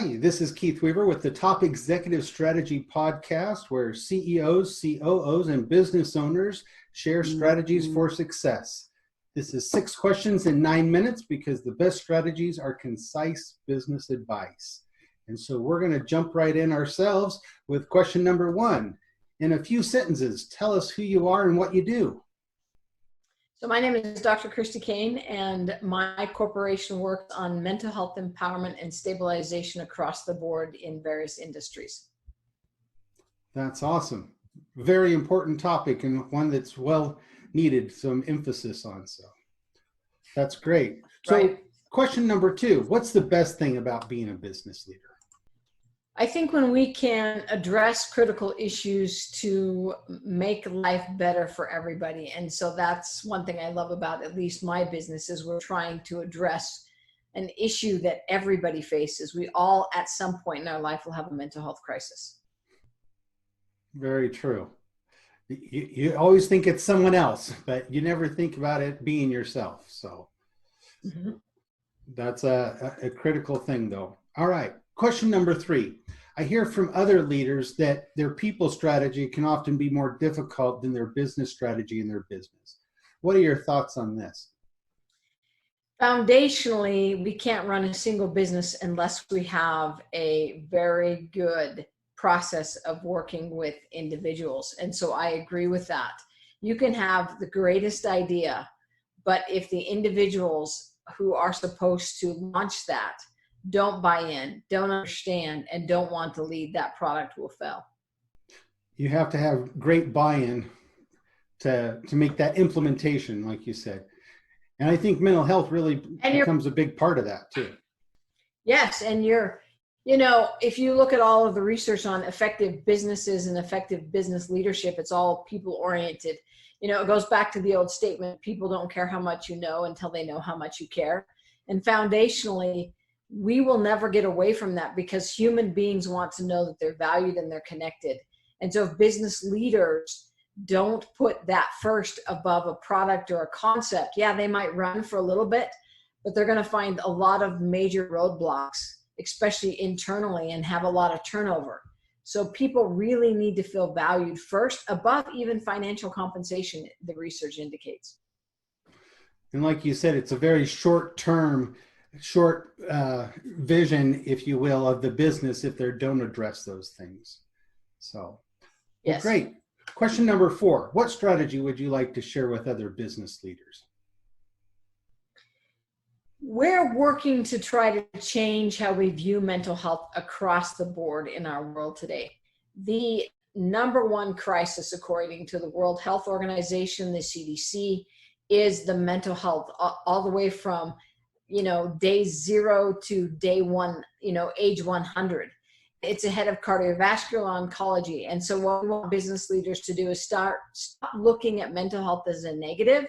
Hi, this is Keith Weaver with the Top Executive Strategy Podcast, where CEOs, COOs, and business owners share strategies for success. This is 6 questions in 9 minutes because the best strategies are concise business advice. And so we're going to jump right in ourselves with question number 1. In a few sentences, tell us who you are and what you do. So my name is Dr. Christy Kane, and my corporation works on mental health empowerment and stabilization across the board in various industries. That's awesome. Very important topic and one that's well needed some emphasis on. So that's great. So Question number 2, what's the best thing about being a business leader? I think when we can address critical issues to make life better for everybody. And so that's one thing I love about at least my business is we're trying to address an issue that everybody faces. We all at some point in our life will have a mental health crisis. Very true. You always think it's someone else, but you never think about it being yourself. So that's a critical thing though. All right. Question number 3. I hear from other leaders that their people strategy can often be more difficult than their business strategy in their business. What are your thoughts on this? Foundationally, we can't run a single business unless we have a very good process of working with individuals. And so I agree with that. You can have the greatest idea, but if the individuals who are supposed to launch that don't buy in, don't understand, and don't want to lead, that product will fail. You have to have great buy-in to make that implementation, like you said. And I think mental health really becomes a big part of that too. Yes, and if you look at all of the research on effective businesses and effective business leadership, it's all people-oriented. It goes back to the old statement, people don't care how much you know until they know how much you care. And foundationally, we will never get away from that because human beings want to know that they're valued and they're connected. And so if business leaders don't put that first above a product or a concept, they might run for a little bit, but they're going to find a lot of major roadblocks, especially internally, and have a lot of turnover. So people really need to feel valued first above even financial compensation, the research indicates. And like you said, it's a very short vision, if you will, of the business if they don't address those things. So, yes. Great. Question number 4. What strategy would you like to share with other business leaders? We're working to try to change how we view mental health across the board in our world today. The number one crisis, according to the World Health Organization, the CDC, is the mental health, all the way from day 0 to day 1, age 100. It's ahead of cardiovascular oncology. And so what we want business leaders to do is stop looking at mental health as a negative,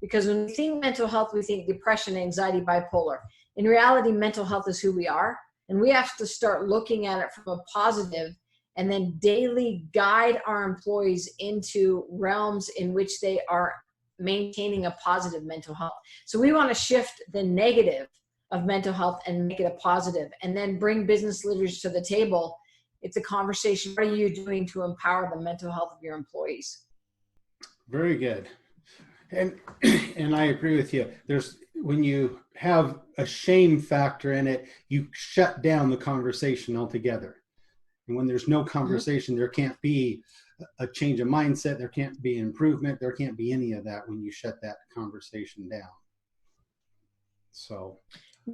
because when we think mental health, we think depression, anxiety, bipolar. In reality, mental health is who we are. And we have to start looking at it from a positive and then daily guide our employees into realms in which they are maintaining a positive mental health. So we want to shift the negative of mental health and make it a positive, and then bring business leaders to the table. It's a conversation. What are you doing to empower the mental health of your employees? Very good. And I agree with you. When you have a shame factor in it, you shut down the conversation altogether. And when there's no conversation, there can't be a change of mindset, there can't be improvement, there can't be any of that when you shut that conversation down. So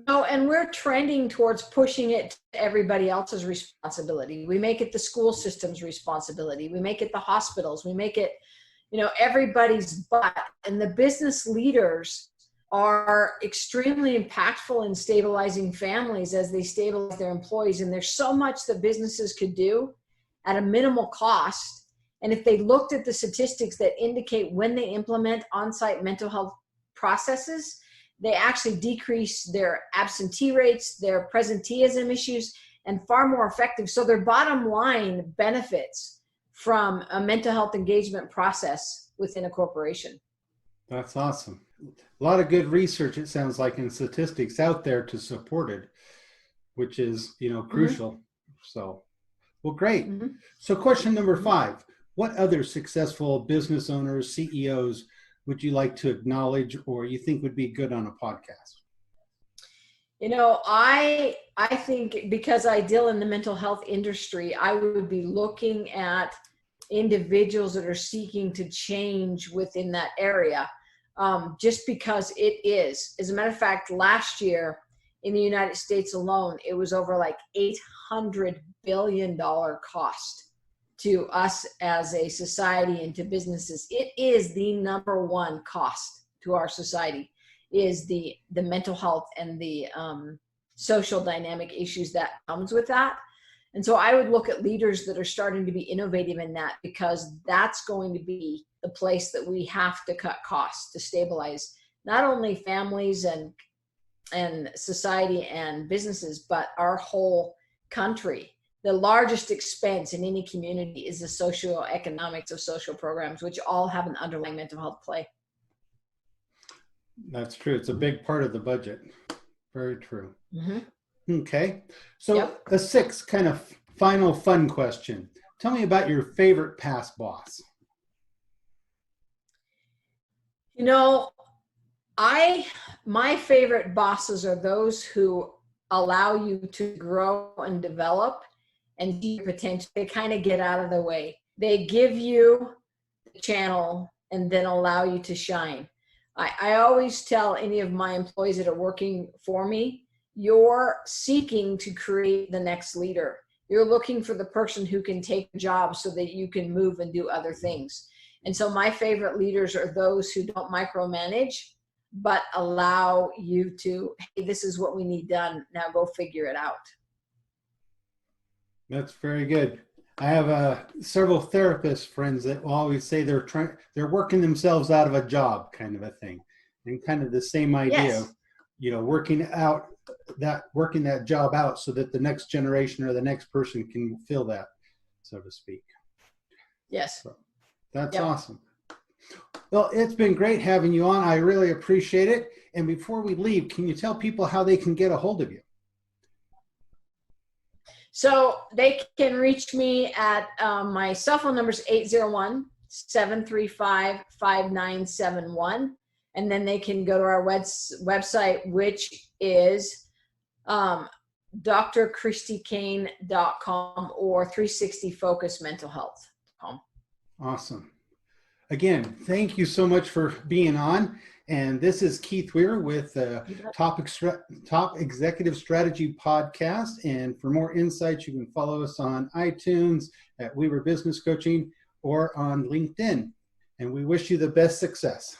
no, and we're trending towards pushing it to everybody else's responsibility. We make it the school system's responsibility. We make it the hospitals. We make it, everybody's butt. And the business leaders are extremely impactful in stabilizing families as they stabilize their employees. And there's so much that businesses could do at a minimal cost. And if they looked at the statistics that indicate when they implement on-site mental health processes, they actually decrease their absentee rates, their presenteeism issues, and far more effective. So their bottom line benefits from a mental health engagement process within a corporation. That's awesome. A lot of good research, it sounds like, and statistics out there to support it, which is, Mm-hmm. crucial. So, well, great. Mm-hmm. So question number 5, what other successful business owners, CEOs would you like to acknowledge or you think would be good on a podcast? I think because I deal in the mental health industry, I would be looking at individuals that are seeking to change within that area, just because it is. As a matter of fact, last year in the United States alone, it was over like $800 billion cost to us as a society and to businesses. It is the number one cost to our society, is the mental health and the social dynamic issues that comes with that. And so I would look at leaders that are starting to be innovative in that, because that's going to be the place that we have to cut costs to stabilize not only families and society and businesses, but our whole country. The largest expense in any community is the socioeconomics of social programs, which all have an underlying mental health play. That's true. It's a big part of the budget. Very true. Mm-hmm. Okay. So Yep. the 6th kind of final fun question. Tell me about your favorite past boss. My favorite bosses are those who allow you to grow and develop and see your potential. They kind of get out of the way. They give you the channel and then allow you to shine. I always tell any of my employees that are working for me, you're seeking to create the next leader. You're looking for the person who can take a job so that you can move and do other things. And so my favorite leaders are those who don't micromanage, but allow you to, hey, this is what we need done. Now go figure it out. That's very good. I have several therapist friends that will always say they're working themselves out of a job, kind of a thing, and kind of the same idea, Yes. working that job out so that the next generation or the next person can fill that, so to speak. Yes. So that's Yep. awesome. Well, it's been great having you on. I really appreciate it. And before we leave, can you tell people how they can get a hold of you? So they can reach me at my cell phone number is 801-735-5971. And then they can go to our website, which is drchristykane.com or 360focusmentalhealth.com. Awesome. Again, thank you so much for being on. And this is Keith Weir with Top Executive Strategy Podcast. And for more insights, you can follow us on iTunes, at Weaver Business Coaching, or on LinkedIn. And we wish you the best success.